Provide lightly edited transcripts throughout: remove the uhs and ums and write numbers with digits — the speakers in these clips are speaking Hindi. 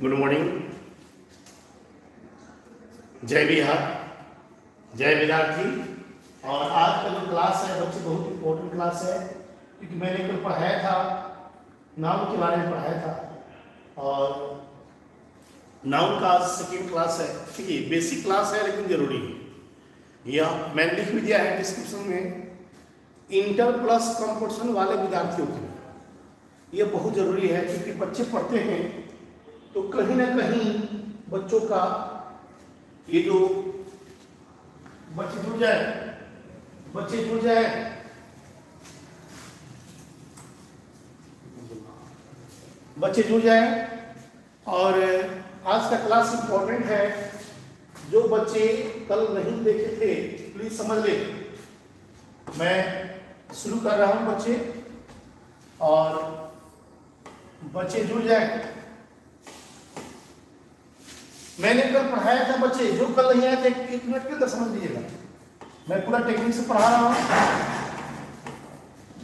गुड मॉर्निंग, जय बिहार, जय विद्यार्थी। और आज का जो क्लास है बच्चे बहुत इंपॉर्टेंट क्लास है, क्योंकि मैंने कल पढ़ाया था नाउन के बारे में पढ़ाया था और नाउन का सेकेंड क्लास है। ठीक है, बेसिक क्लास है लेकिन जरूरी है। यह मैंने लिख भी दिया है डिस्क्रिप्शन में, इंटर प्लस कंपटीशन वाले विद्यार्थियों के लिए यह बहुत जरूरी है, क्योंकि बच्चे पढ़ते हैं तो कहीं ना कहीं बच्चों का ये जो बच्चे जुड़ जाए और आज का क्लास इंपॉर्टेंट है। जो बच्चे कल नहीं देखे थे प्लीज समझ ले, मैं शुरू कर रहा हूं बच्चे, और बच्चे जुड़ जाए। मैंने कल पढ़ाया था बच्चे, जो कल नहीं आए थे 1 मिनट के अंदर समझ लीजिएगा, मैं पूरा टेक्निक से पढ़ा रहा हूं।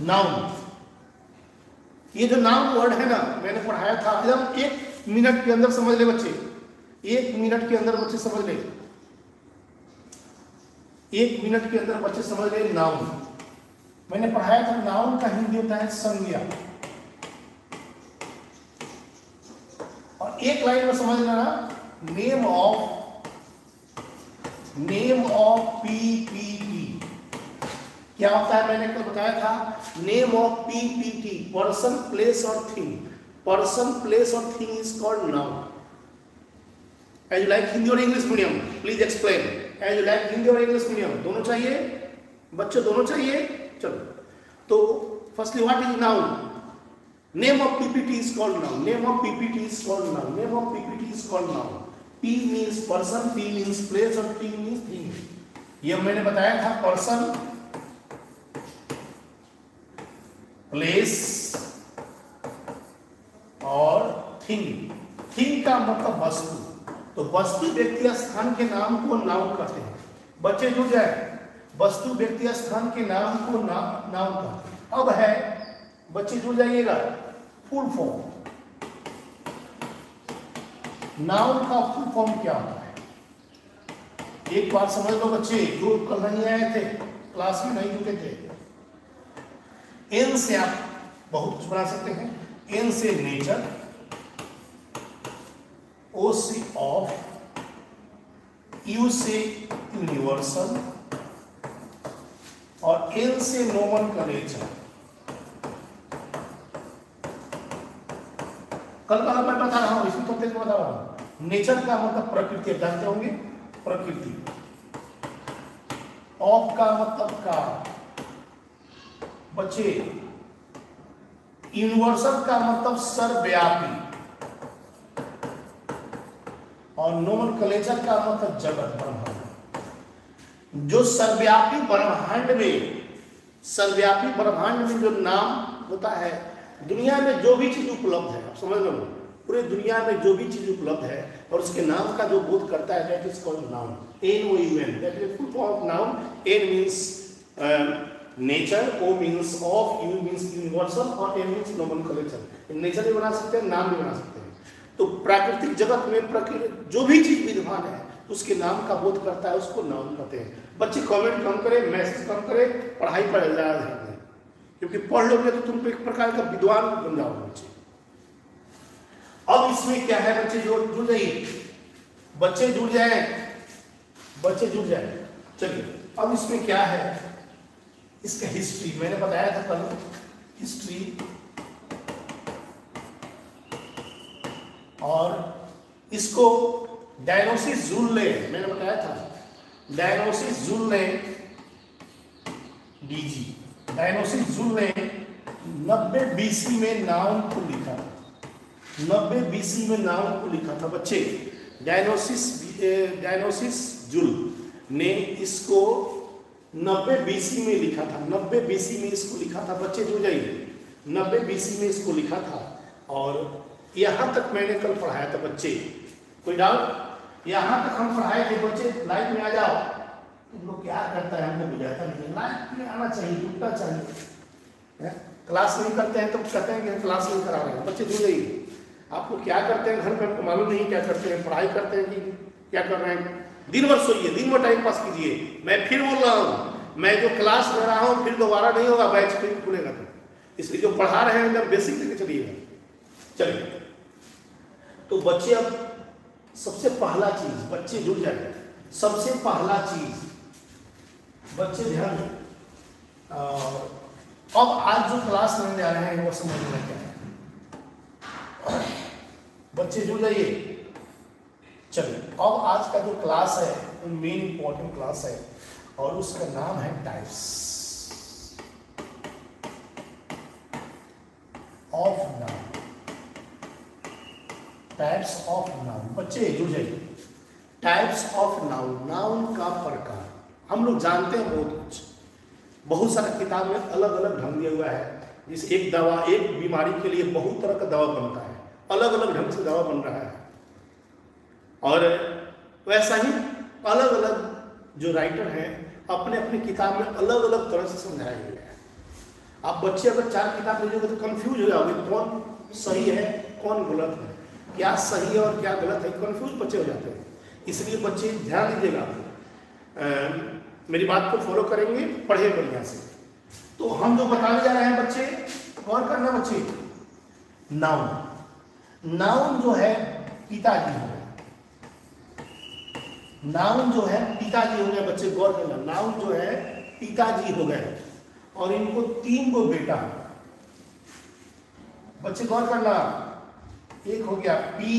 नाउन, ये जो नाउन वर्ड है ना मैंने पढ़ाया था, एकदम 1 मिनट के अंदर समझ ले बच्चे, 1 मिनट के अंदर बच्चे समझ ले, 1 मिनट के अंदर बच्चे समझ ले। नाउन मैंने पढ़ाया था, नाउन का हिंदी होता है संज्ञा, और एक लाइन में समझ लेना, नेम ऑफ पीपीटी क्या होता है। मैंने कल बताया था, name of PPT person place और थिंग, पर्सन प्लेस और thing is called noun. As you like Hindi और English medium, please explain. As you like Hindi और इंग्लिश मीडियम दोनों चाहिए बच्चों, दोनों चाहिए। चलो, तो firstly what is noun? Name of PPT is called noun. Name of PPT is called noun. Name of PPT is called noun. P means person, P means place और T means thing. ये मैंने बताया था, person, place और thing. Thing का मतलब वस्तु, तो वस्तु व्यक्ति या स्थान के नाम को नाउन कहते हैं। बच्चे जुड़ जाए, वस्तु व्यक्ति या स्थान के नाम को नाउन कहते हैं। अब है, बच्चे जुड़ जाइएगा, फुल फॉर्म। नाउन का फुल फॉर्म क्या होता है? एक बात समझ लो बच्चे, जो कल नहीं आए थे, क्लास में नहीं जुटे थे। एन से आप बहुत कुछ बना सकते हैं। एन से नेचर, ओ से ऑफ, यू से यूनिवर्सल और एन से नोमेनक्लेचर। कल का मैं बता रहा हूं, इसी टॉपिक को बता रहा हूं। नेचर का मतलब प्रकृति, जानते होंगे, प्रकृति। ऑफ का मतलब का बच्चे, यूनिवर्सल का मतलब सर्वव्यापी, और नोमेनक्लेचर का मतलब जगत, ब्रह्मांड। जो सर्वव्यापी ब्रह्मांड में जो नाम होता है, दुनिया में जो भी चीज उपलब्ध है, आप समझ लो, पूरे दुनिया में जो भी चीज उपलब्ध है और उसके नाम का जो बोध करता है, that is called noun. NOUN, that is full form of noun. N means nature, O means of, U means universal और N मींस नोमेनक्लेचर। नेचर भी बना सकते हैं, नाम भी बना सकते हैं। तो प्राकृतिक जगत में प्रकृति जो भी चीज विद्यमान है उसके नाम का बोध करता है, उसको नाउन कहते हैं। बच्चे कमेंट कम करें, मैसेज कम करें, पढ़ाई पर ज्यादा ध्यान दें, क्योंकि पढ़ लोगे तो तुम एक प्रकार का विद्वान बन जाओगे बच्चे। अब इसमें क्या है बच्चे, जो जुड़ जाइए, बच्चे जुड़ जाए। चलिए, अब इसमें क्या है, इसका हिस्ट्री मैंने बताया था कल, हिस्ट्री, और इसको डायनोसिस जूल्ले मैंने बताया था, डायनोसिस जूल्ले डीजी, डायनोसिस जूल्ले 90 BC में नाउन को लिखा था, 90 BC में नाउन को लिखा था बच्चे। डायनोसिस जूल ने इसको 90 BC में लिखा था, 90 BC में इसको लिखा था। बच्चे जो जाइए, 90 BC में इसको लिखा था, और यहां तक मैंने कल पढ़ाया था बच्चे। कोई डाउट? यहां तक हम पढ़ाए थे बच्चे, लाइट में आ जाओ। तुम लोग क्या करता है हमको बुझाता नहीं, लाइट में आना चाहिए, जुटना चाहिए। क्लास नहीं करते हैं तो कहते हैं कि क्लास नहीं करा रहे हैं। बच्चे जुड़ जाइए, आपको क्या करते हैं घर में आपको मालूम नहीं क्या करते हैं, पढ़ाई करते हैं कि क्या कर रहे हैं? दिन भर सोइए, दिन भर टाइम पास कीजिए। मैं फिर बोल रहा हूँ, मैं जो क्लास ले रहा हूँ फिर दोबारा नहीं होगा, बैच फिर खुलेगा। तो इसलिए जो पढ़ा रहे हैं एकदम बेसिक लेके चलिएगा। चलिए, तो बच्चे अब सबसे पहला चीज, बच्चे जुड़ जाए, सबसे पहला चीज बच्चे ध्यान दें। अब आज जो क्लास लेने जा रहे हैं वो समझना क्या है, बच्चे जुड़ जाइए। चलिए, अब आज का जो क्लास है वो मेन इंपॉर्टेंट क्लास है और उसका नाम है types of noun. Types of noun, बच्चे जुड़ जाइए। टाइप्स ऑफ नाउन, नाउन का प्रकार। हम लोग जानते हैं बहुत कुछ, बहुत सारा किताब में अलग अलग ढंग दिया हुआ है। जिस एक दवा, एक बीमारी के लिए बहुत तरह का दवा बनता है, अलग अलग ढंग से दवा बन रहा है। और वैसा ही अलग अलग जो राइटर हैं अपने अपने किताब में अलग अलग तरह से समझाया गया है। आप बच्चे अगर 4 किताब लीजिएगा तो कंफ्यूज हो जाओगे, कौन सही है कौन गलत है, क्या सही है और क्या गलत है, कंफ्यूज बच्चे हो जाते हैं। इसलिए बच्चे ध्यान दीजिएगा, मेरी बात को फॉलो करेंगे, पढ़े बढ़िया से। तो हम जो बताने जा रहे हैं बच्चे, गौर करना बच्चे। नाउन, नाउन जो है पिताजी हो गए, नाउन जो है पिताजी हो गए। बच्चे गौर करना, नाउन जो है पिताजी हो गए और इनको 3 गो बेटा। बच्चे गौर करना, एक हो गया पी,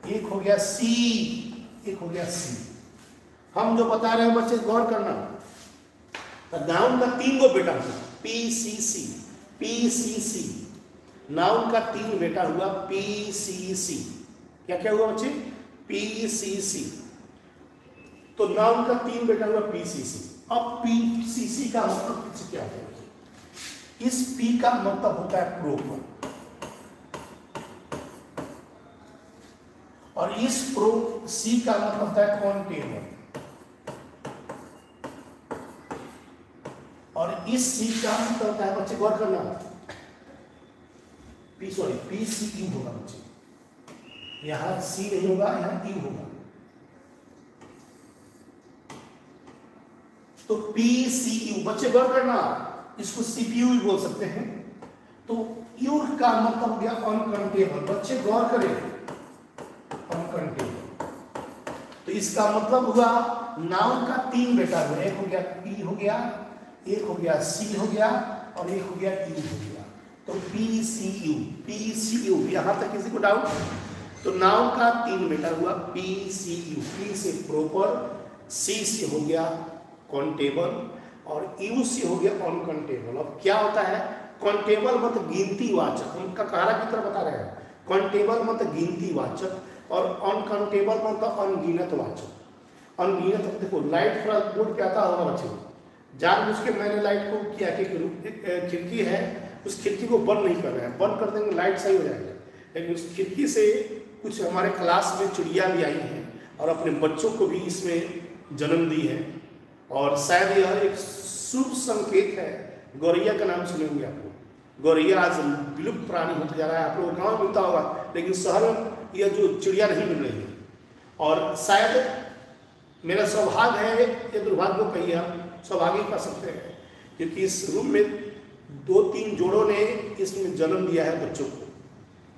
एक हो गया सी, एक हो गया सी। हम जो बता रहे हैं बच्चे गौर करना, नाउन का 3 गो बेटा हुआ, पी सी सी, पी सी सी। नाउन का 3 बेटा हुआ पी सी सी। क्या क्या हुआ बच्चे? पी सी सी। तो नाउन का 3 बेटा हुआ पी सी सी। अब पी सी सी का मतलब क्या है? इस पी का मतलब होता है प्रोपर और इस प्रो सी का मतलब होता है कॉन्टेबल और इस सी का मतलब होता है, बच्चे गौर करना, पी सी यू होगा बच्चे, यहां सी नहीं होगा, यहां यू होगा। तो पी सी यू, बच्चे गौर करना, इसको सीपीयू भी बोल सकते हैं। तो यू का मतलब हो गया अनकाउंटेबल। बच्चे गौर करें, अनकाउंटेबल। तो इसका मतलब हुआ नाउन का 3 बेटा हुआ, एक हो गया पी हो गया, एक हो गया सी हो गया और एक हो गया यू हो गया। तो P C U, P C U, यहां तक किसी को डाउट? तो नाउन का 3 बेटा हुआ पी सी यू। पी से प्रॉपर, सी से हो गया काउंटेबल और यू से हो गया अनकाउंटेबल। अब क्या होता है? काउंटेबल मतलब गिनती वाचक, हम ककारा की तरह बता रहे हैं। काउंटेबल मतलब गिनती वाचक और अनकाउंटेबल मतलब अनगिनत वाचक। अनगिनत, देखो लाइट थोड़ा बोर्ड पे आता होगा बच्चों, जानबूझ के मैंने लाइट को किया कि खिड़की है, उस खिड़की को बंद नहीं कर रहे हैं, बंद कर देंगे लाइट सही हो जाएगा। लेकिन उस खिड़की से कुछ हमारे क्लास में चिड़िया भी आई हैं और अपने बच्चों को भी इसमें जन्म दी है और शायद यह एक शुभ संकेत है। गौरैया का नाम सुने होंगे आप लोग। गौरैया आज विलुप्त प्राणी होता जा रहा है, आप लोगों गाँव में मिलता होगा, लेकिन शहर में यह जो चिड़िया नहीं मिल रही है। और शायद मेरा सौभाग्य है या दुर्भाग्य को कहिए, आप सौभाग्य कर सकते हैं, क्योंकि इस रूम में 2-3 जोड़ों ने इसमें जन्म दिया है बच्चों को।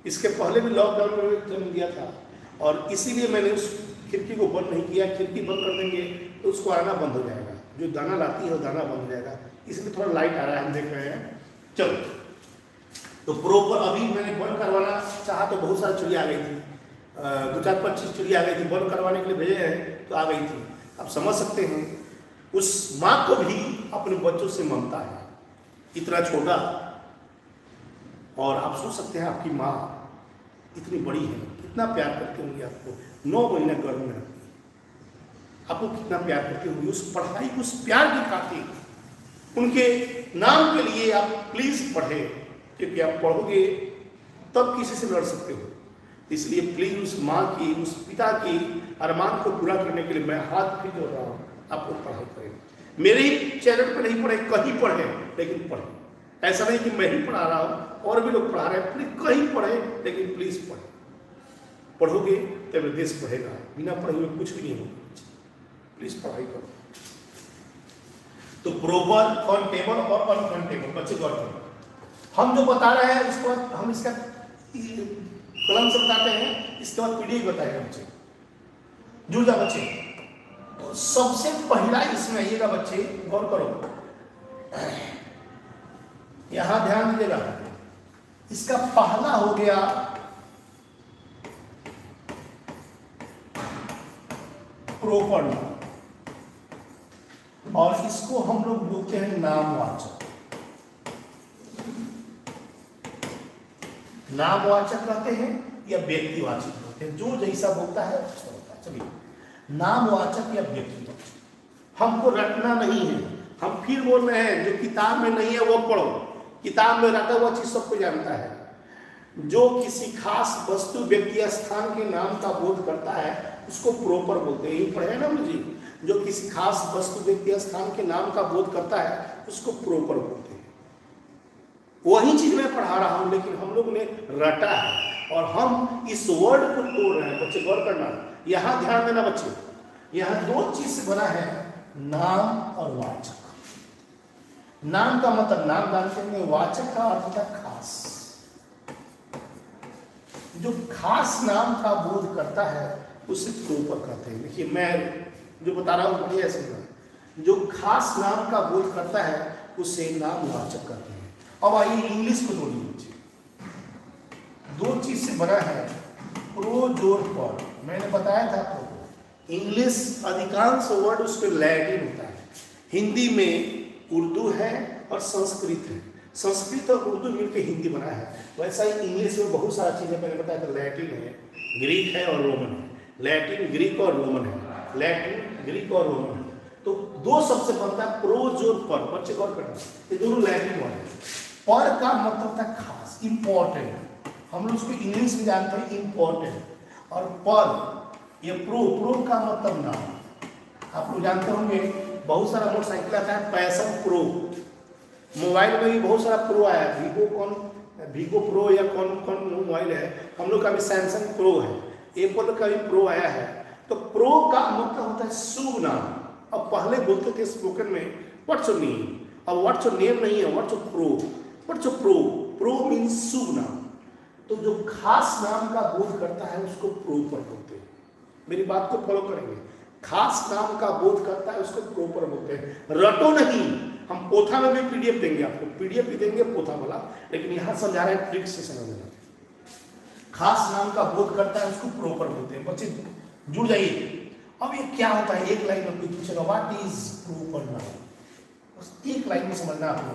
इसके पहले भी लॉकडाउन में जन्म दिया था और इसीलिए मैंने उस खिड़की को बंद नहीं किया। खिड़की बंद कर देंगे तो उसको आना बंद हो जाएगा, जो दाना लाती है वो दाना बंद हो जाएगा। इसलिए थोड़ा लाइट आ रहा है, हम देख रहे हैं। चलो, तो प्रॉपर अभी मैंने बंद करवाना चाहा तो बहुत सारी चिड़िया आ गई थी, 2-4-25 चिड़िया आ गई थी, बंद करवाने के लिए भेजे हैं तो आ गई थी। आप समझ सकते हैं उस माँ को भी अपने बच्चों से ममता है, इतना छोटा। और आप सोच सकते हैं आपकी माँ इतनी बड़ी है, कितना प्यार करती होंगी आपको, 9 महीने गर्भ में रखती है, आपको कितना प्यार करती होंगी। उस पढ़ाई, उस प्यार की खातिर, उनके नाम के लिए आप प्लीज पढ़े, क्योंकि आप पढ़ोगे तब किसी से लड़ सकते हो। इसलिए प्लीज उस माँ की, उस पिता की अरमान को पूरा करने के लिए मैं हाथ भी जोड़ रहा हूँ, आप लोग पढ़ाई करें। मेरे ही चैनल पर नहीं पढ़े, कहीं पढ़े, लेकिन पढ़े। ऐसा नहीं कि मैं ही पढ़ा रहा हूँ, और भी लोग पढ़ा रहे हैं, प्लीज कहीं पढ़े, लेकिन प्लीज पढ़े, पढ़ोगे तब देश पढ़ेगा, बिना पढ़े हुए कुछ भी नहीं होगा। प्लीज पढ़ाई करो। तो प्रोपर, काउंटेबल और अनकाउंटेबल, बच्चे गौर करो। हम जो बता रहे हैं उसको हम इसका कलम से बताते हैं, इसके बाद पीडीएफ बताएगा बच्चे। जुड़ जा बच्चे। तो सबसे पहला इसमें आइएगा बच्चे, गौर करो, यहां ध्यान दीजिएगा। इसका पहला हो गया प्रोपर नाउन, और इसको हम लोग बोलते हैं नामवाचक। नामवाचक कहते हैं या व्यक्तिवाचक कहते हैं, जो जैसा बोलता है उसका होता है। चलिए, नामवाचक या व्यक्तिवाचक हमको रटना नहीं है। हम फिर बोल रहे हैं जो किताब में नहीं है वो पढ़ो, किताब में रटा हुआ चीज सबको जानता है। जो किसी खास वस्तु, व्यक्ति या स्थान के नाम का बोध करता है उसको प्रोपर बोलते हैं। यही पढ़े ना जी, जो किसी खास वस्तु, व्यक्ति या स्थान के नाम का बोध करता है उसको प्रोपर बोलते हैं। वही चीज मैं पढ़ा रहा हूं, लेकिन हम लोग ने रटा है और हम इस वर्ड को तोड़ रहे हैं। बच्चे गौर करना, यहां ध्यान देना बच्चे, यहां दो चीज से बना है, नाम और वाचक। नाम का मतलब नाम जानते हैं, वाचक का अर्थ होता है खास। जो खास नाम का बोध करता है उसे प्रोपर कहते हैं। देखिए मैं जो बता रहा हूं बढ़िया समझना, जो खास नाम का बोध करता है उसे नामवाचक कहते हैं। अब आइए इंग्लिश को जोड़िए बच्चे, दो चीज से बना है, प्रो जोड़ पर। मैंने बताया था आपको, इंग्लिश अधिकांश वर्ड उसमें लैटिन होता है, हिंदी में उर्दू है और संस्कृत है। संस्कृत और उर्दू मिलकर हिंदी बना है। वैसा ही इंग्लिश में बहुत सारा चीजें मैंने बताया था, लैटिन है, ग्रीक है और रोमन है। लैटिन, ग्रीक और रोमन है, लैटिन, ग्रीक और रोमन है। तो दो सबसे बनता है, प्रो जोड़ पर। बच्चे गौर करना, ये दोनों लैटिन वाले। पर का मतलब होता है खास, इंपॉर्टेंट। हम लोग उसको इंग्लिश में जानते हैं इंपॉर्टेंट। और पर, ये प्रो का मतलब नाम। आप लोग जानते होंगे, बहुत सारा मोटरसाइकिल आता है पैशन प्रो, मोबाइल में भी बहुत सारा प्रो आया है। वीवो प्रो या कौन मोबाइल है, हम लोग का भी सैमसंग प्रो है, एप्पल का भी प्रो आया है। तो प्रो का मतलब होता है शुभ नाम। अब पहले बोलते थे स्पोकन में व्हाट्स योर नेम, अब व्हाट्स योर नेम नहीं है, what's your pro. What's your pro, pro means शुभ नाम। तो जो खास नाम का बोध करता है उसको प्रोपर बोलते हैं। मेरी बात को फॉलो करेंगे, खास नाम का बोध करता है उसको प्रोपर बोलते हैं। रटो नहीं, हम पोथा में भी पीडीएफ देंगे आपको, पीडीएफ भी देंगे पोथा वाला, लेकिन यहां समझा रहे हैं ट्रिक से समझना। खास नाम का बोध करता है उसको प्रोपर बोलते हैं। बच्चे जुड़ जाइए। अब ये क्या होता है, एक लाइन में पूछेगा व्हाट इज प्रोपर नाउन, बस एक लाइन में समझना आपको।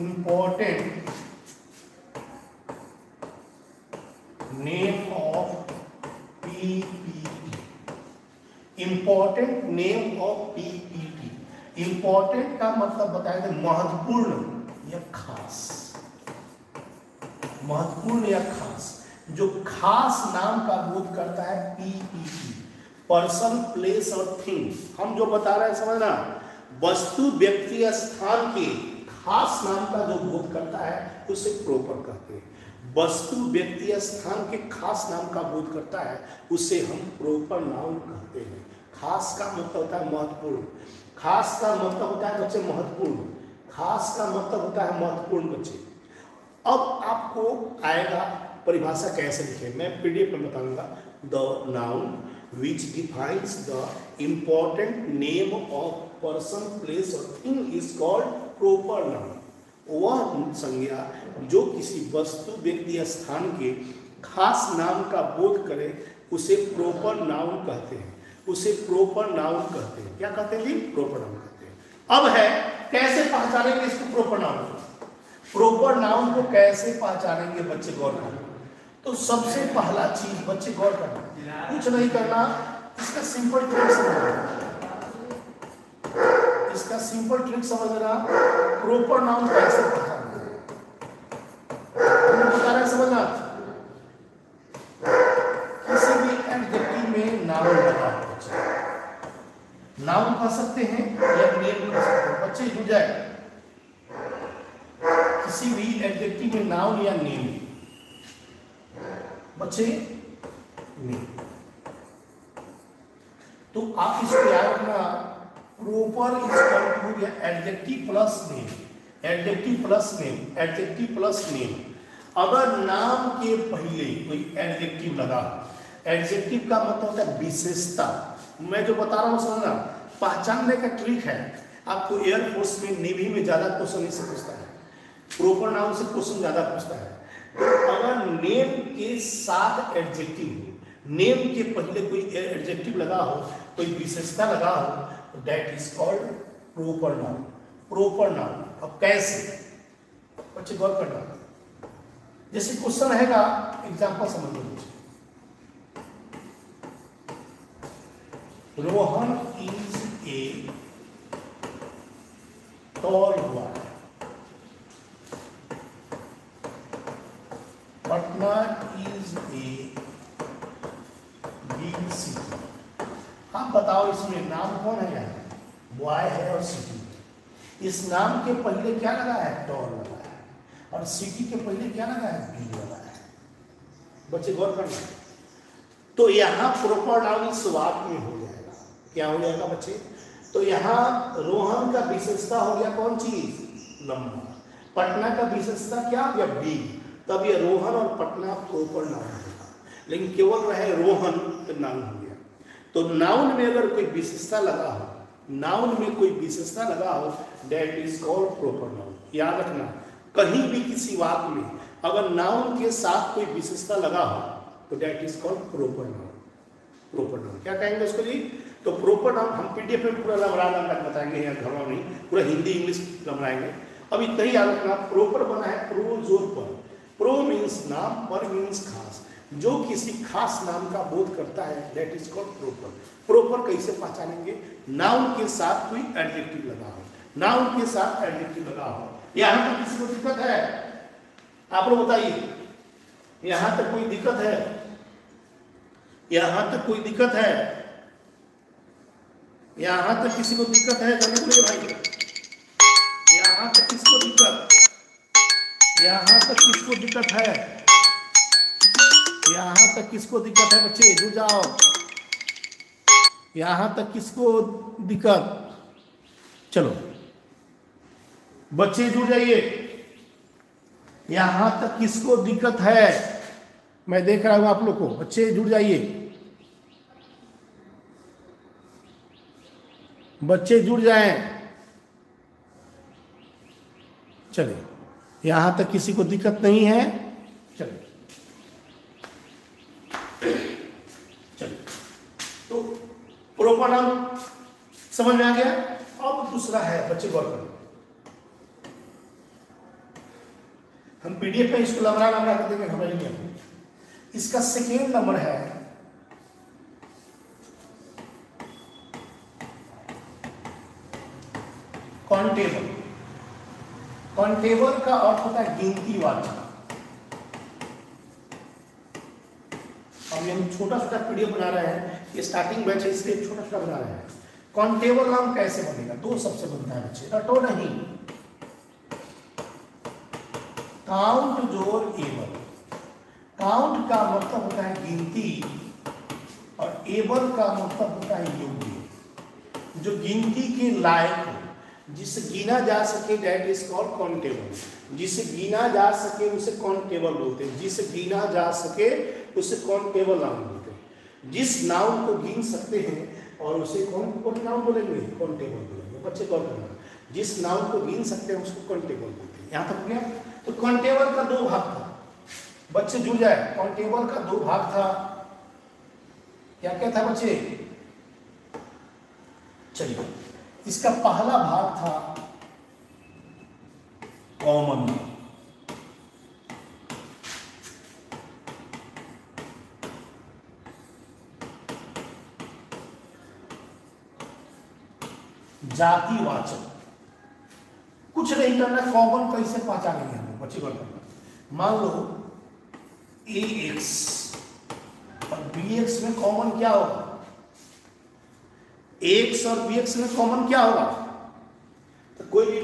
Important name of PPT, important name of PPT. Important का मतलब बताया था महत्वपूर्ण या खास, महत्वपूर्ण या खास। जो खास नाम का बोध करता है पीपीटी, पर्सन, प्लेस और थिंग। हम जो बता रहे हैं समझना, वस्तु, व्यक्ति या स्थान के खास नाम का जो बोध करता है उसे प्रोपर कहते हैं। वस्तु, व्यक्ति या स्थान के खास नाम का बोध करता है उसे हम प्रोपर नाउन कहते हैं। खास का मतलब होता है महत्वपूर्ण, खास का मतलब होता है बच्चे महत्वपूर्ण, खास का मतलब होता है महत्वपूर्ण बच्चे। अब आपको आएगा परिभाषा कैसे लिखे, मैं पीडीएफ में बताऊंगा। The noun which defines the important name of person, place और thing is called proper noun. वह संज्ञा जो किसी वस्तु, व्यक्ति या स्थान के खास नाम का बोध करे उसे प्रोपर नाउन कहते हैं, उसे प्रोपर नाउन कहते हैं। क्या कहते हैं जी? प्रोपर नाउन कहते हैं। अब है कैसे पहचानेंगे इसको प्रोपर नाउन को? प्रोपर नाउन को कैसे पहचानेंगे बच्चे, गौर करना। तो सबसे पहला चीज बच्चे गौर करना, कुछ नहीं करना, इसका सिंपल ट्रिक समझना, इसका सिंपल ट्रिक समझना। प्रोपर नाउन कैसे पहचानना है बता रहे हैं, समझना। किसी भी एडजेक्टिव में नाउन लगा, नाउन कह सकते हैं या नेम कह सकते हैं। बच्चे जुड़ जाए, किसी भी एडजेक्टिव में नाउन या नेम, बच्चे नेम, तो आप इसको याद रखना, proper is adjective plus name, adjective plus name, adjective plus name. अगर नाम के पहले कोई एडजेक्टिव लगा, एडजेक्टिव का मतलब होता है विशेषता। मैं जो बता रहा हूं समझना, पहचानने का ट्रिक है। आपको एयरफोर्स में, नेवी में ज्यादा क्वेश्चन इससे पूछता है, प्रॉपर नाउन से क्वेश्चन ज्यादा पूछता है। तो अगर नेम के साथ एडजेक्टिव, नेम के पहले कोई एडजेक्टिव लगा हो, कोई विशेषता लगा हो, तो that is called proper noun, proper noun. अब कैसे, बच्चे गौर करना, जैसे क्वेश्चन रहेगा, एग्जांपल समझ लो। Rohan is a tall boy, Patna is a big city. आप बताओ इसमें नाम कौन है? यहाँ बॉय है और सिटी। इस नाम के पहले क्या लगा है? टॉल लगा है, और सिटी के पहले क्या लगा है? बिग लगा है। बच्चे गौर करना, तो यहाँ प्रॉपर नाउन इस वाक्य में हो जाएगा। क्या हो जाएगा बच्चे? तो यहाँ रोहन का विशेषता हो गया कौन चीज? लंबा। पटना का विशेषता क्या हो गया? बिग। तब ये रोहन और पटना प्रॉपर नाउन होगा। लेकिन केवल रहे रोहन तो नाउन हो गया। तो नाउन में अगर कोई विशेषता लगा हो, नाउन में कोई विशेषता लगा हो, that is called proper noun. याद रखना, कहीं भी किसी वाक्य में अगर नाउन के साथ कोई विशेषता लगा हो, तो that is called proper noun. Proper noun क्या कहेंगे उसको जी? तो प्रॉपर नाउन हम पीडीएफ में पूरा लमरा बताएंगे, यहाँ घर में नहीं, पूरा हिंदी इंग्लिश लमराएंगे। अब इतना ही याद रखना, प्रॉपर बना है प्रो जोर पर। प्रो मीन्स नाम, पर मीन्स खास। जो किसी खास नाम का बोध करता है, that is called proper. Proper कैसे पहचानेंगे? नाउन के साथ कोई एडजेक्टिव लगा हो, नाउन के साथ एडजेक्टिव लगा हो। यहां तक किसी को दिक्कत है? आप लोग बताइए, यहां तक कोई दिक्कत है? यहां तक कोई दिक्कत है? यहां तक किसी को दिक्कत है? जल्दी बोलिए भाई, यहां तक किसको दिक्कत? यहां तक किसको दिक्कत है? यहां तक किसको दिक्कत है? बच्चे जुड़ जाओ, यहां तक किसको दिक्कत? चलो बच्चे जुड़ जाइए, यहां तक किसको दिक्कत है? मैं देख रहा हूं आप लोग को, बच्चे जुड़ जाइए, बच्चे जुड़ जाएं। चलिए, यहां तक किसी को दिक्कत नहीं है? चलिए चलिए, तो प्रॉपर नाउन समझ में आ गया। अब दूसरा है, बच्चे गौर करो, हम पीडीएफ में इसको लमरा कर देंगे, हमें नहीं आता। इसका सेकेंड नंबर है कॉन्टेबल। कॉन्टेबल का अर्थ होता है गिनती वाचक। अब ये हम छोटा छोटा पीडीएफ बना रहे हैं, ये स्टार्टिंग बैच है इसलिए छोटा छोटा बना रहे हैं। कॉन्टेबल नाम कैसे बनेगा? दो सबसे बनता है बच्चे, रटो नहीं। काउंट जोर एबल। काउंट का मतलब होता है गिनती, और एबल का मतलब होता है योग्य, जो गिनती के लायक हो, जिसे गिना जा सके, दैट इज कॉल्ड काउंटेबल। जिसे गिना जा सके उसे काउंटेबल बोलते हैं, जिसे गिना जा सके उसे काउंटेबल नाउन बोलते हैं। जिस नाउन को गिन सकते हैं और उसे कौन नाउन बोलेंगे? काउंटेबल बोलेंगे। बच्चे कौन करना, जिस नाउन को गिन सकते हैं उसको काउंटेबल बोलते हैं। यहां तक गया? तो काउंटेबल का दो भाग था, बच्चे जुड़ जाए। काउंटेबल का दो भाग था, क्या क्या था बच्चे? चलिए, इसका पहला भाग था कॉमन। जातिवाचक। कुछ नहीं करना, कॉमन कैसे पहचानेंगे हम बच्चे को? मान लो AX और BX में कॉमन क्या होगा? एक्स और बी एक्स में कॉमन क्या होगा? तो कोई भी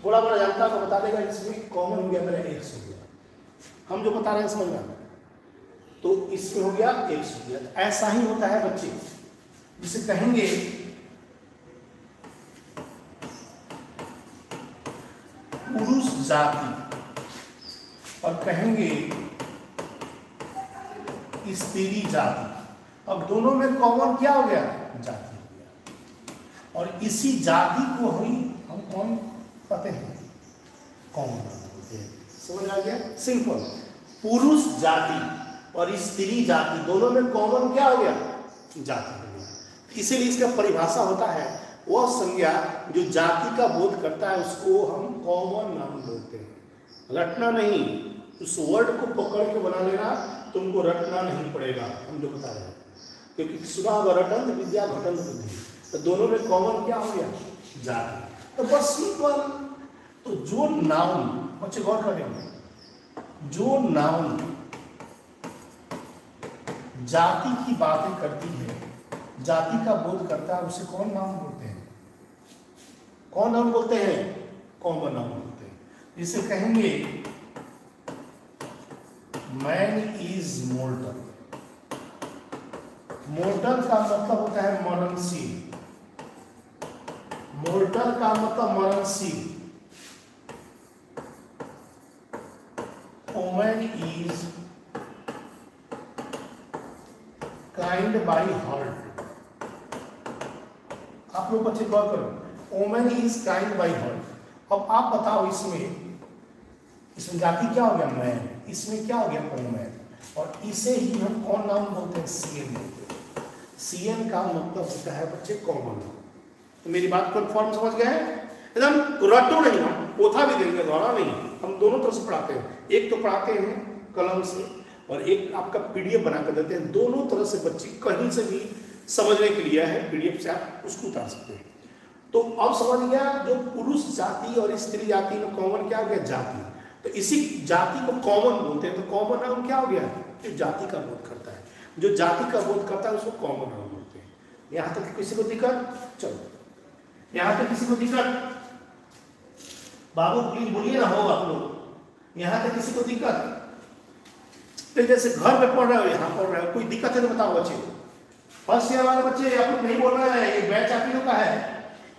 थोड़ा बड़ा जानता है तो बता देगा इसमें कॉमन हो गया मेरा एक्स हो गया, हम जो बता रहे हैं समझ में, तो इसमें हो गया एक्स हो गया। तो ऐसा ही होता है बच्चे, जिसे कहेंगे पुरुष जाति और कहेंगे स्त्री जाति। अब दोनों में कॉमन क्या हो गया? जाति हो गया। और इसी जाति को हम कौन कहते हैं? कॉमन बोलते हैं। समझ आ गया? सिंपल। पुरुष जाति और स्त्री जाति दोनों में कॉमन क्या हो गया? जाति हो गया। इसीलिए इसका परिभाषा होता है वह संज्ञा जो जाति का बोध करता है उसको हम कॉमन नाउन बोलते हैं। रटना नहीं, उस वर्ड को पकड़ के बना लेना, तुमको रटना नहीं पड़ेगा, हम जो बता रहे हैं। क्योंकि सुना होगा रटंत विद्या घटंत बुद्धि, तो दोनों में कॉमन क्या हो गया? जाति। तो बस सिंपल। तो जो नाउन, बच्चे गौर करेंगे, जो नाउन जाति की बातें करती है, जाति का बोध करता है, उसे कौन नाउन बोलते हैं? कौन नाउन बोलते हैं? कॉमन नाउन बोलते हैं। जिसे कहेंगे मैन इज मोर्टल। मोर्टल का मतलब होता है मरणशील। मोर्टल का मतलब मरणशील। Woman is kind by heart. आप लोग बच्चे गौर करो, woman is kind by heart. अब आप बताओ इसमें जाति क्या हो गया? मैन। इसमें क्या हो गया? वुमन। और इसे ही हम कौन नाउन बोलते हैं? सीएन बोलते हैं। सीएन का मतलब होता है बच्चे कॉमन। तो मेरी बात कन्फर्म समझ गए हैं? एकदम रटो नहीं, हम पोथा भी देंगे द्वारा नहीं, हम दोनों तरह से पढ़ाते हैं। एक तो पढ़ाते हैं कलम से और एक आपका पीडीएफ बना कर देते हैं। दोनों तरह से बच्चे कहीं से भी समझने के लिए है, पीडीएफ से आप उसको उतार सकते हैं। तो अब समझ गया, जो पुरुष जाति और स्त्री जाति में कॉमन क्या हो गया? जाति। तो इसी जाति को कॉमन बोलते हैं। तो कॉमन नाउन क्या हो गया? जो जाति का बोध करता है। जो जाति का बोध करता है उसको कॉमन नाउन बोलते हैं। यहां तक किसी को दिक्कत? चलो, यहां तक किसी को दिक्कत? बाबू प्लीज बोलिए ना, हो आप लोग। यहां तक किसी को दिक्कत? तो जैसे घर में पढ़ रहे हो, यहाँ पढ़ रहे हो, कोई दिक्कत है तो बताओ बच्चे। फर्स्ट ईयर वाले बच्चे आप लोग नहीं बोल रहे हैं, ये बैच आप ही लोग का है।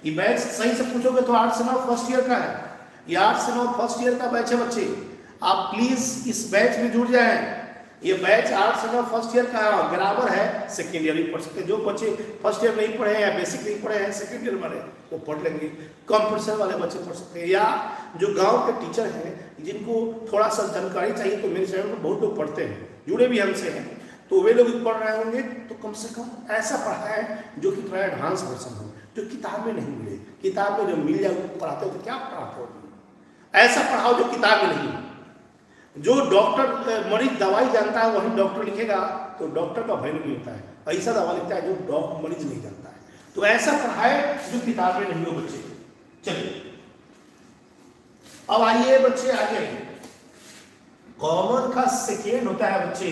ये बैच सही से पूछोगे तो 8 से 9 फर्स्ट ईयर का है। ये 8 से 9 फर्स्ट ईयर का बैच है बच्चे। आप प्लीज इस बैच में जुड़ जाएं। ये बैच 8 से 9 फर्स्ट ईयर का ग्रामर है, सेकेंड ईयर भी पढ़ सकते हैं। जो बच्चे फर्स्ट ईयर नहीं पढ़े हैं या बेसिक नहीं पढ़े हैं, सेकेंड ईयर वाले वो पढ़ लेंगे। कंप्यूटर वाले बच्चे पढ़ सकते हैं, या जो गांव के टीचर हैं जिनको थोड़ा सा जानकारी चाहिए, तो मेरे चैनल पर बहुत लोग पढ़ते हैं, जुड़े भी हमसे हैं, तो वे लोग भी पढ़ रहे होंगे। तो कम से कम ऐसा पढ़ाएं जो कि थोड़ा एडवांस वर्जन हो, जो किताब में नहीं मिले। किताब में जो मिल जाए पढ़ाते हो तो क्या पढ़ाते हो? ऐसा पढ़ाओ जो किताब में नहीं। जो डॉक्टर मरीज दवाई जानता है वही डॉक्टर लिखेगा, तो डॉक्टर का वैल्यू नहीं होता है। ऐसा दवा लिखता है जो मरीज नहीं जानता है। तो ऐसा पढ़ाए जो किताब में नहीं हो बच्चे। चलिए अब आइए बच्चे आगे। कॉमन का सेकेंड होता है बच्चे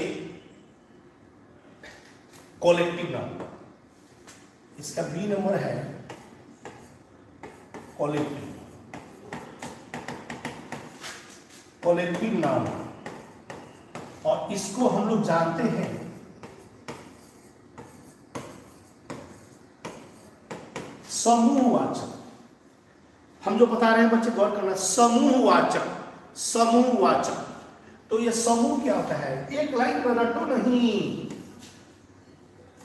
कॉलेक्टिव नाउन। इसका बी नंबर है कॉलेक्टिव। कॉलेक्टिव नाउन, और इसको हम लोग जानते हैं समूहवाचक। हम जो बता रहे हैं बच्चे गौर करना, समूहवाचक। समूहवाचक तो ये समूह क्या होता है? एक लाइन में रटो नहीं।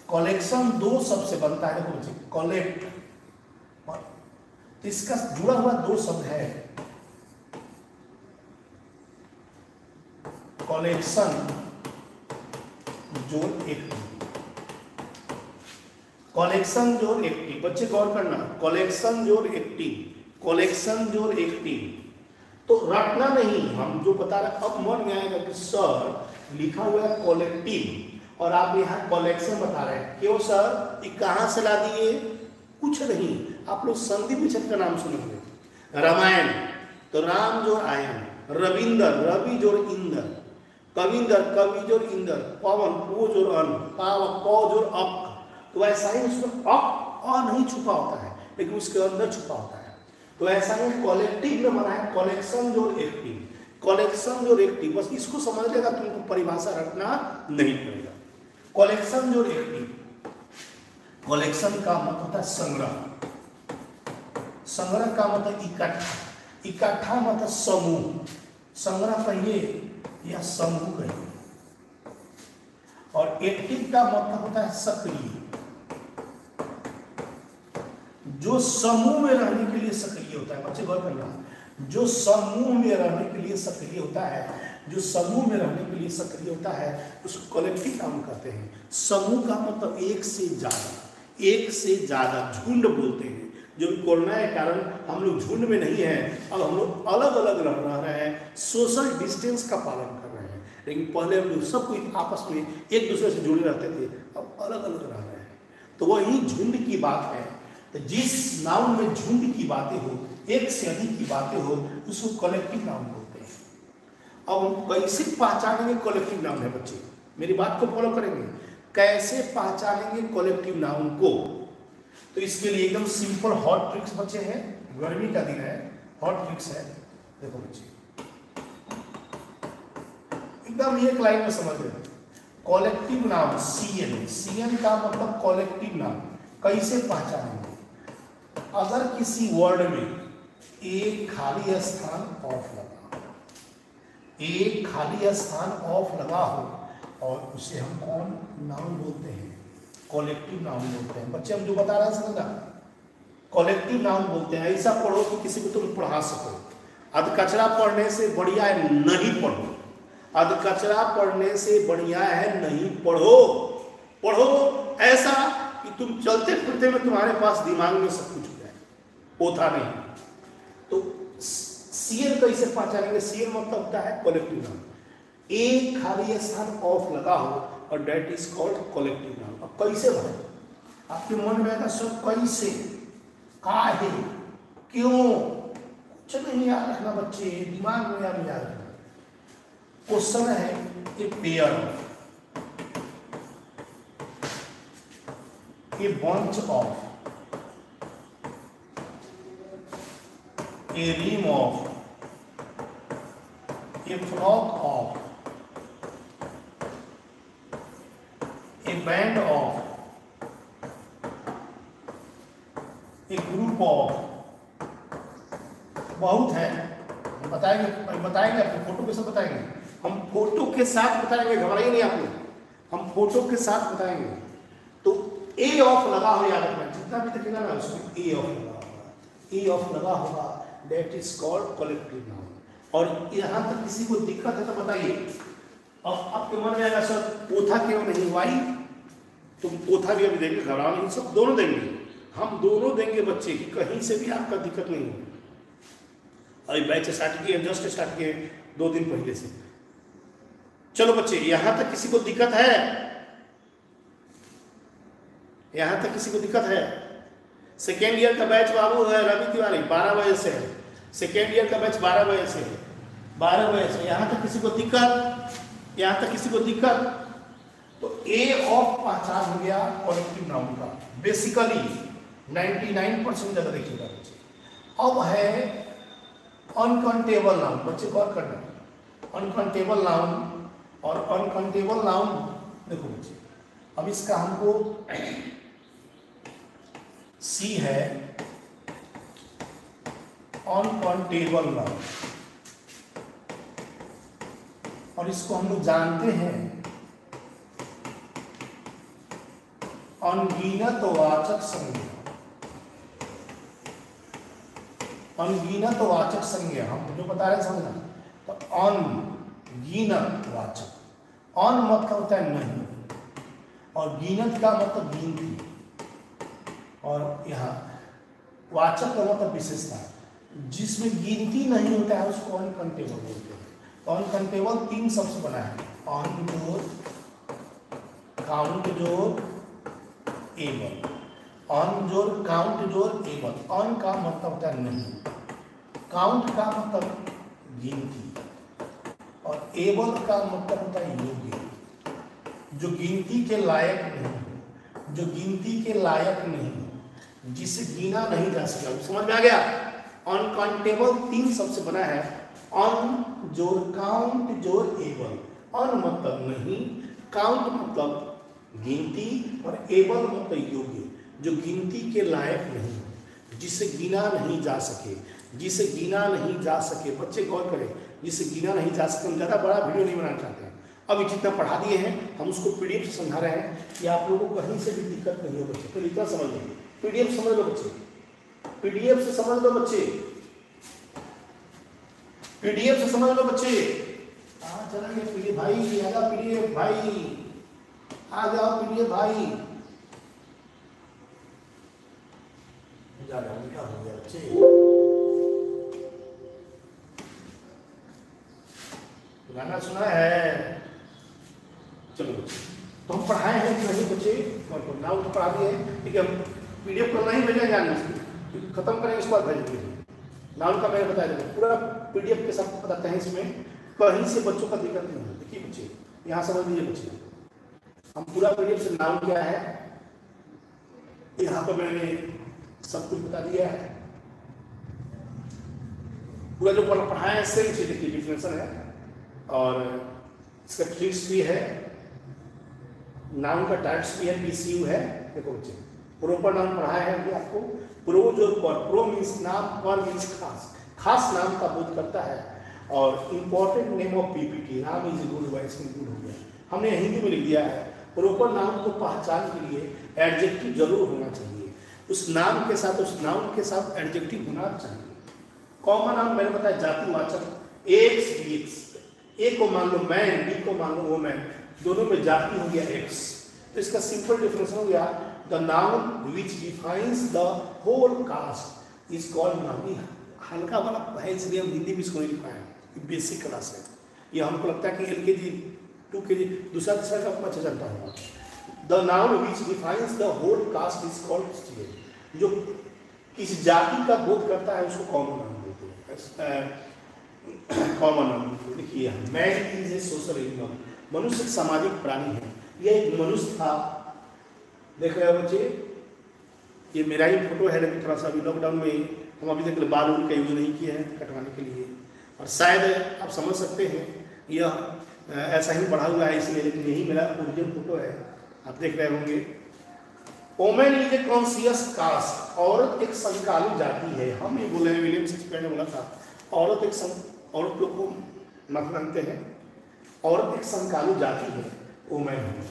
कलेक्शन 2 शब्द से बनता है। देखो बच्चे, कलेक्ट, तो इसका जुड़ा हुआ 2 शब्द है, कलेक्शन जोड़ एक्टिव। कलेक्शन जोड़ एक्टिव, बच्चे गौर करना, कलेक्शन जोड़ एक्टिव, कलेक्शन जोड़ एक्टिव। तो रटना नहीं, हम जो बता रहे। अब मन में आएगा कि सर लिखा हुआ है कलेक्टिव और आप यहाँ कलेक्शन बता रहे हैं, क्यों सर? ये कहाँ से ला दिए? कुछ नहीं, आप लोग संधि विच्छेद का नाम सुनेंगे। रामायण तो राम जोड़ आयन, रविंदर रवि जोड़ इंदर, कविंदर कवि जोड़ इंदर, पवन पो जोड़ अन, पाव पौ जोड़ अप। तो ऐसा ही उसमें अप नहीं छुपा होता है, लेकिन उसके अंदर छुपा होता है। तो ऐसा में कलेक्टिव में बना है कलेक्शन जोड़ एक्टिव, कलेक्शन जोड़ एक्टिव, बस इसको समझ लेगा, तुमको परिभाषा रखना नहीं पड़ेगा। कलेक्शन जोड़ एक्टिव, कलेक्शन का मतलब होता है संग्रह, संग्रह का मतलब इकट्ठा, इकट्ठा मतलब समूह, संग्रह कहिए या समूह कहिए। और एक्टिव का मतलब होता है सक्रिय, जो समूह में रहने के लिए सक्रिय होता है। बच्चे गौर करना, जो समूह में रहने के लिए सक्रिय होता है, जो समूह में रहने के लिए सक्रिय होता है उसको कलेक्टिव नाउन कहते हैं। समूह का मतलब एक से ज्यादा, एक से ज्यादा, झुंड बोलते हैं। जो भी कोरोना के कारण हम लोग झुंड में नहीं है, अब हम लोग अलग अलग रह रहे हैं, सोशल डिस्टेंस का पालन कर रहे हैं, लेकिन पहले हम लोग सब कोई आपस में एक दूसरे से जुड़े रहते थे, अब अलग अलग रह रहे हैं। तो वही झुंड की बात है। तो जिस नाउन में झुंड की बातें हो, एक से अधिक की बातें हो, उसको कलेक्टिव नाउन बोलते हैं। अब हम कैसे पहचानेंगे कलेक्टिव नाउन है बच्चे, मेरी बात को फॉलो करेंगे, कैसे पहचानेंगे कलेक्टिव नाउन को? तो इसके लिए एकदम सिंपल हॉट ट्रिक्स बच्चे हैं, गर्मी का दिन है, हॉट ट्रिक्स है। देखो बच्चे एकदम एक लाइन में समझ लेते, कलेक्टिव नाउन सीएन, सीएन का मतलब कलेक्टिव नाउन कैसे पहचानेंगे? अगर किसी वर्ड में एक खाली स्थान ऑफ लगा, एक खाली स्थान ऑफ लगा हो और उसे हम कौन नाउन बोलते हैं? कलेक्टिव नाउन बोलते हैं। बच्चे हम जो बता रहे हैं समझना, कलेक्टिव नाउन बोलते हैं। ऐसा पढ़ो कि किसी को तुम पढ़ा सको। अधकचरा पढ़ने से बढ़िया है नहीं पढ़ो, अधकचरा पढ़ने से बढ़िया है नहीं पढ़ो। पढ़ो ऐसा कि तुम चलते फिरते में तुम्हारे पास दिमाग में सब कुछ हो जाए, पोथा नहीं। तो सीएन कैसे पहचानेंगे? सीएन मतलब होता है कलेक्टिव नाउन, एक खाली स्थान ऑफ लगा हो और that is called collective noun. अब कैसे भाई आपके मन में आएगा सब, कैसे, काहे, क्यों, कुछ नहीं याद रखना बच्चे, दिमाग में याद रखना। क्वेश्चन है a pair of, a bunch of, a ream of, a flock of, a band of, a group of. बहुत है, बताएंगे आपको फोटो के साथ बताएंगे, हम फोटो के साथ बताएंगे, घबराइए नहीं आप लोग, हम फोटो के साथ बताएंगे। तो ए ऑफ लगा हो, याद रखना, जितना भी दिखेगा ना उसमें ए ऑफ लगा होगा, ए ऑफ लगा होगा, that is called collective noun. और यहां तक किसी को दिक्कत है तो बताइए। अब आपके मन में आएगा सर पोथा क्यों नहीं? वाई, तुम पोथा भी अभी देंगे, घबराओ नहीं, सब दोनों देंगे, हम दोनों देंगे बच्चे, कहीं से भी आपका दिक्कत नहीं होगी। अभी बैच स्टार्ट किए, जस्ट स्टार्ट किए 2 दिन पहले से। चलो बच्चे, यहां तक किसी को दिक्कत है? यहां तक किसी को दिक्कत है? सेकेंड ईयर का बैच बाबू है रवि तिवारी, 12 बजे से है। सेकेंड ईयर का बैच 12 बजे से है, 12 बजे से। यहां तक किसी को दिक्कत? यहां तक किसी को दिक्कत? तो ए ऑफ पहचान हो गया कलेक्टिव नाउन का, बेसिकली 99% जगह देखिएगा बच्चे। अब है अनकाउंटेबल नाउन, बच्चे गौर करना, अनकाउंटेबल नाउन और अनकाउंटेबल नाउन। देखो बच्चे, अब इसका हमको सी है अनकाउंटेबल नाउन, और इसको हम लोग जानते हैं अनगिनत वाचक संज्ञा। अनगिनत वाचक संज्ञा हम जो बता रहे हैं समझना, तो अनगिनत वाचक, अन मतलब होता है नहीं, और गिनत का मतलब गिनती, और यहाँ वाचक का मतलब विशेषता, जिसमें गिनती नहीं होता है उसको अनकाउंटेबल बोलते हैं। तो अनकाउंटेबल 3 शब्द से बना है, अन जोड़, काउंट जोड़, एबल। अन जोड़, काउंट जोड़, एबल। अन का मतलब होता है नहीं, काउंट का मतलब गिनती, और एबल का मतलब होता है योग्य, जो गिनती के लायक नहीं हो, जो गिनती के लायक नहीं हो। जिसे गिना नहीं जा सका। समझ में आ गया? अनकाउंटेबल 3 शब्द से बना है। अन जोर काउंट जोर एबल। अन मतलब नहीं, काउंट मतलब गिनती, और एबल मतलब योग्य, जो गिनती के लायक नहीं, जिसे गिना नहीं जा सके, जिसे गिना नहीं जा सके। बच्चे गौर करें, जिसे गिना नहीं जा सके। हम ज़्यादा बड़ा वीडियो नहीं बनाना चाहते हैं, अब जितना पढ़ा दिए हैं हम उसको पीडीएफ से समझा रहे हैं कि आप लोगों को कहीं से भी दिक्कत नहीं हो बच्चे। तो इतना समझ लो, पीडीएफ समझ लो बच्चे, पीडीएफ से समझ लो बच्चे, पीडीएफ से समझ लो बच्चे। चला गया पीडीएफ भाई, आजा पीडीएफ भाई, आ जाओ पीडीएफ भाई। ज्यादा उल्टा हो गया बच्चे। गाना सुना है? चलो बच्चे, तो हम पढ़ाए हैं कि नहीं बच्चे? नाम तो पढ़ा दिए, ठीक है। हम पीडीएफ करना ही भेजा जान खत्म करेंगे, उसके बाद भेजेंगे। नाम का मैंने बताया था, पूरा पीडीएफ के साथ बताते हैं। इसमें कहीं से बच्चों का दिक्कत नहीं है। देखिए बच्चे, यहाँ समझ लीजिए बच्चे, हम पूरा पीडीएफ से नाम क्या है यहाँ पर मैंने सब कुछ बता दिया है। पूरा जो पढ़ाया है सेम चीज की डिफिनेशन है, और इसका ट्रिक्स भी है, नाउन का टाइप्स भी है, पीसीयू है। देखो बच्चे, प्रोपर नाउन पढ़ाया है अभी आपको। प्रो जो प्रो मीन्स नाम, पर मीन्स खास, खास नाम का बोध करता है। और इंपॉर्टेंट नेम ऑफ पीपीटी, नाम इज गुड वाइस गुड हो गया, हमने हिंदी में लिख दिया है। प्रोपर नाउन को पहचान के लिए एडजेक्टिव जरूर होना चाहिए, उस नाम के साथ, उस नाउन के साथ एडजेक्टिव होना चाहिए। कॉमन नाउन मैंने बताया जातिवाचक, एक्स बीएक्स, ए को मान लो मैन, बी को मान लो वोमैन, दोनों में जाति हो गया एक्स। तो इसका सिंपल डिफरेंस हो गया, the noun which defines the whole caste is called noun. हल्का वाला है इसलिए हम हिंदी में इसको नहीं लिखाए, बेसिक क्लास है ये। हमको लगता है कि एलकेजी 2 दूसरा तीसरा का अच्छा चलता होगा। The noun which defines the whole caste is called, जो किसी जाति का बोध करता है उसको कॉमन नाउन बोलते हैं। कॉमन नाउन देखिए, man is a social animal, मनुष्य एक सामाजिक प्राणी है। ये एक मनुष्य था, देख रहे हो बच्चे, ये मेरा ही फोटो है, लेकिन थोड़ा सा अभी लॉकडाउन में हम अभी तक बाल उल का यूज नहीं किए हैं कटवाने के लिए, और शायद आप समझ सकते हैं यह ऐसा ही पढ़ा हुआ है इसलिए, लेकिन यही मेरा ओरिजिनल फोटो है, आप देख रहे होंगे। Women is a conscious caste, औरत एक संकालु जाति है। हम ये बोले, विलियम शेक्सपियर ने बोला था औरत एक औरत लोग को मत मानते हैं, औरत एक संकालु जाति है। वोमेन है,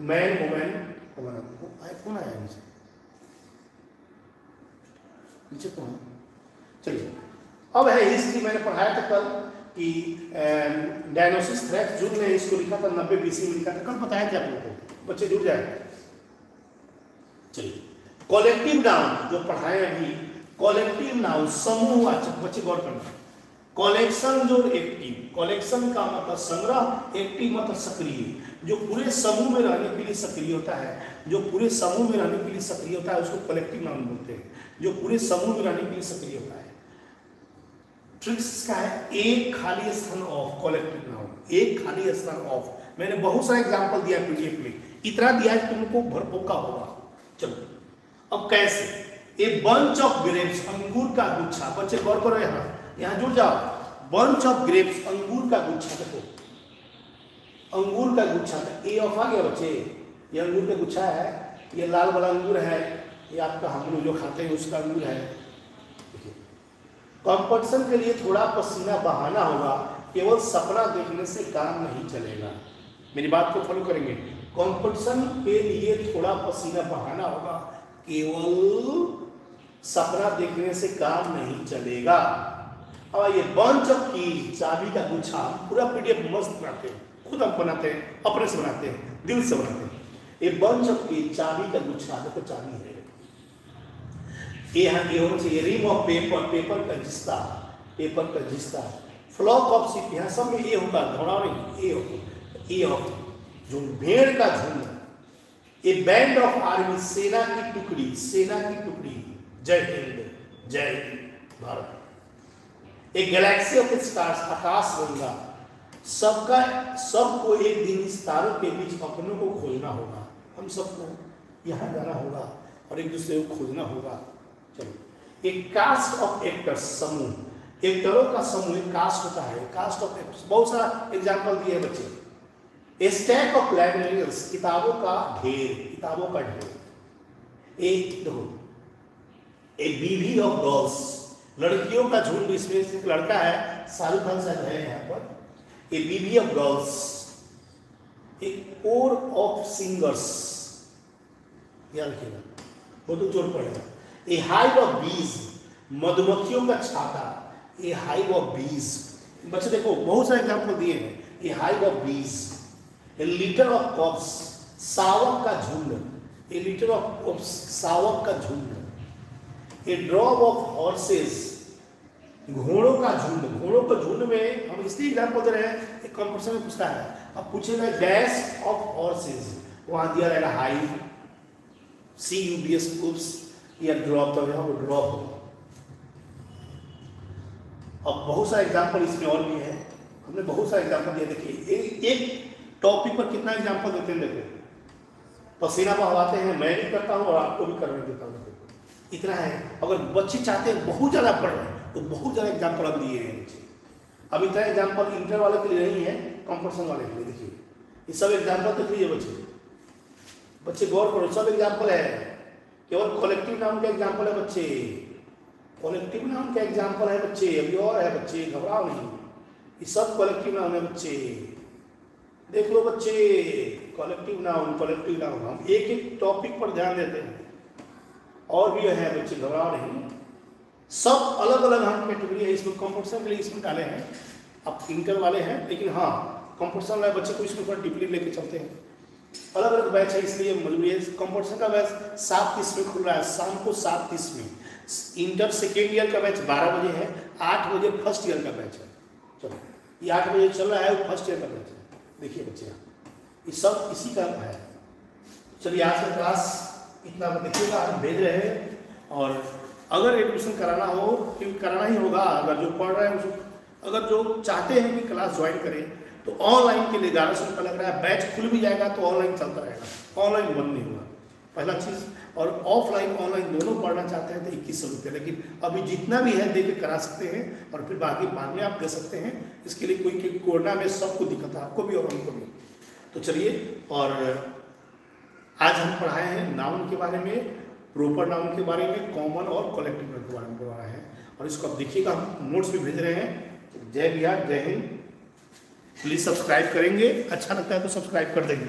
मैन वोमेन कौन आया नीचे नीचे कौन? चलिए, अब है हिस्ट्री। मैंने पढ़ाया था कल कि डायनोसिस थ्रेक्स जून ने इसको लिखा था, 90 BC में लिखा था, कल बताया था आप लोगों को, बच्चे जुड़ जाए। चलिए, कॉलेक्टिव नाउन जो पढ़ाए अभी, कॉलेक्टिव नाउन समूहवाचक, बच्चे गौर करना। कलेक्शन जो एक्टिव, कलेक्शन का मतलब संग्रह, एक्टिव मतलब सक्रिय, जो पूरे समूह में रहने के लिए सक्रिय होता है, जो पूरे समूह में रहने के लिए सक्रिय होता है उसको कलेक्टिव नाउन बोलते हैं, जो पूरे समूह में रहने के लिए सक्रिय होता है। ट्रिक्स का है एक खाली स्थान ऑफ, कलेक्टिव नाउन, एक खाली स्थान ऑफ। मैंने बहुत सारे एग्जांपल दिया पीडीएफ में, इतना दिया है तुमको भरपूर का होगा। चलो, अब कैसे? ए बंच ऑफ ग्रेप्स, अंगूर का गुच्छा, बच्चे गौर करो, यहाँ जुड़ जाओ। बंच ऑफ ग्रेप्स, अंगूर का गुच्छा, देखो अंगूर का गुच्छा, ए ऑफ आ गया बच्चे, ये अंगूर का गुच्छा है, ये लाल वाला अंगूर है, ये आपका हम लोग जो खाते हैं उसका अंगूर है। कंपटीशन के लिए थोड़ा पसीना बहाना होगा, केवल सपना देखने से काम नहीं चलेगा। मेरी बात को फॉलो करेंगे, कंपटीशन के लिए थोड़ा पसीना बहाना होगा, केवल सपना देखने से काम नहीं चलेगा। और ये बंच ऑफ कीज, चाबी का गुच्छा, पूरा पीडीएफ मस्त बनाते हैं, खुद हम बनाते हैं, अपने से बनाते हैं, दिल से बनाते हैं। ये बंच ऑफ कीज, चाबी का गुच्छा, देखो चाबी है। ये होना चाहिए रिंग ऑफ पेपर, पेपर का जिस्ता, पेपर का जिस्ता। फ्लॉक ऑफ शिप, यहाँ सब में ये होगा, घोड़ा नहीं, ए ऑफ जो भेड़ का झुंड। ए बैंड ऑफ आर्मी, सेना की टुकड़ी, सेना की टुकड़ी। जय हिंद, जय भारत। एक गैलेक्सी ऑफ स्टार्स, आकाश गंगा। सबको एक दिन इस तारों के बीच अपनों को खोजना होगा, हम सबको यहाँ जाना होगा और एक दूसरे को खोजना होगा। चलो, एक कास्ट ऑफ एक्टर्स, समूह, एक्टरों का समूह एक कास्ट होता है, कास्ट ऑफ एक्टर्स। बहुत सारा एग्जाम्पल दिए बच्चे। ए स्टैक ऑफ लाइब्रेरियंस, किताबों का ढेर, किताबों का ढेर। एक देखो, ए बीवी ऑफ गर्ल्स, लड़कियों का झुंड, इसमें से एक लड़का है, शाहरुख खान साहब है यहाँ पर। ए बीवी of girls, A core of singers, याद रखिएगा, वो तो जोर पड़ेगा। ए हाइव ऑफ बीज, मधुमक्खियों का छाता, ए हाइव ऑफ बीज। बच्चे देखो बहुत सारे एग्जाम्पल दिए हैं। ए हाइव ऑफ बीज, ए लिटर ऑफ कॉप्स, सावक का झुंड, ए लिटर ऑफ सावक का झुंड। ए ड्रॉप ऑफ हॉर्सेस, घोड़ों का झुंड, घोड़ों का झुंड में हम इसलिए एग्जाम्पल दे रहे हैं, एक कॉम्पिटिशन में पूछता है। अब पूछेगा डैश ऑफ हॉर्सेस, वहां दिया रहेगा हाइव, CUBS oops, या ड्रॉप, तो यहाँ पर ड्रॉप होगा। अब बहुत सारे एग्जाम्पल इसमें और भी है, हमने बहुत सारे एग्जाम्पल दिए। देखिए एक टॉपिक पर कितना एग्जाम्पल देते हैं, देखो पसीना बहाते हैं, मैं भी करता हूँ और आपको भी करने देता हूँ, इतना है। अगर बच्चे चाहते हैं बहुत ज़्यादा पढ़ रहे हैं तो बहुत ज़्यादा एग्जाम्पल अब दिए हैं बच्चे। अब इतना एग्जाम्पल इंटर वाले के लिए नहीं है, कंपटीशन वाले के लिए। देखिए ये सब एग्जाम्पल देख लीजिए बच्चे, बच्चे गौर करो, सब एग्जाम्पल है। केवल कलेक्टिव नाउन का एग्जाम्पल है बच्चे, कलेक्टिव नाउन का एग्जाम्पल है बच्चे, अभी और है बच्चे, घबराओ नहीं, ये सब कलेक्टिव नाउन है बच्चे। देख लो बच्चे, कलेक्टिव नाउन, कलेक्टिव नाउन। हम एक एक टॉपिक पर ध्यान देते हैं, और भी है बच्चे, घबराओ नहीं। सब अलग अलग हम कैटेगरी है इसमें, कंपटीशन के लिए इसमें डाले हैं। अब इंटर वाले हैं, लेकिन हाँ कंपटीशन वाले बच्चे को इसमें थोड़ा डीपली लेके चलते हैं। अलग अलग बैच है, इसलिए मजबूरी है। कंपटीशन का बैच 7:30 में खुल रहा है, शाम को 7:30 में। इंटर सेकेंड ईयर का बैच 12 बजे है, 8 बजे फर्स्ट ईयर का बैच है। चलो ये 8 बजे चल रहा है, वो फर्स्ट ईयर का बैच है। देखिए बच्चे ये सब इसी का है। चलिए आज का क्लास इतना देखिएगा, हम भेज रहे हैं। और अगर एडमिशन कराना हो, क्योंकि कराना ही होगा, अगर जो पढ़ रहे हैं उसको, अगर जो चाहते हैं कि क्लास ज्वाइन करें तो ऑनलाइन के लिए 1100 रुपये लग रहा है। बैच खुल भी जाएगा तो ऑनलाइन चलता रहेगा, ऑनलाइन बंद नहीं होगा, पहला चीज़। और ऑफलाइन ऑनलाइन दोनों पढ़ना चाहते हैं तो 2100 रुपये, लेकिन अभी जितना भी है दे के करा सकते हैं, और फिर बाकी बाद में आप दे सकते हैं। इसके लिए कोई कोरोना में सबको दिक्कत है, आपको भी और उनको भी। तो चलिए, और आज हम पढ़ाए हैं नाउन के बारे में, प्रॉपर नाउन के बारे में, कॉमन और कलेक्टिव नाउन के बारे में पढ़ाया है। और इसको अब देखिएगा, हम नोट्स भी भेज रहे हैं। जय बिहार, जय हिंद। प्लीज़ सब्सक्राइब करेंगे, अच्छा लगता है तो सब्सक्राइब कर देंगे।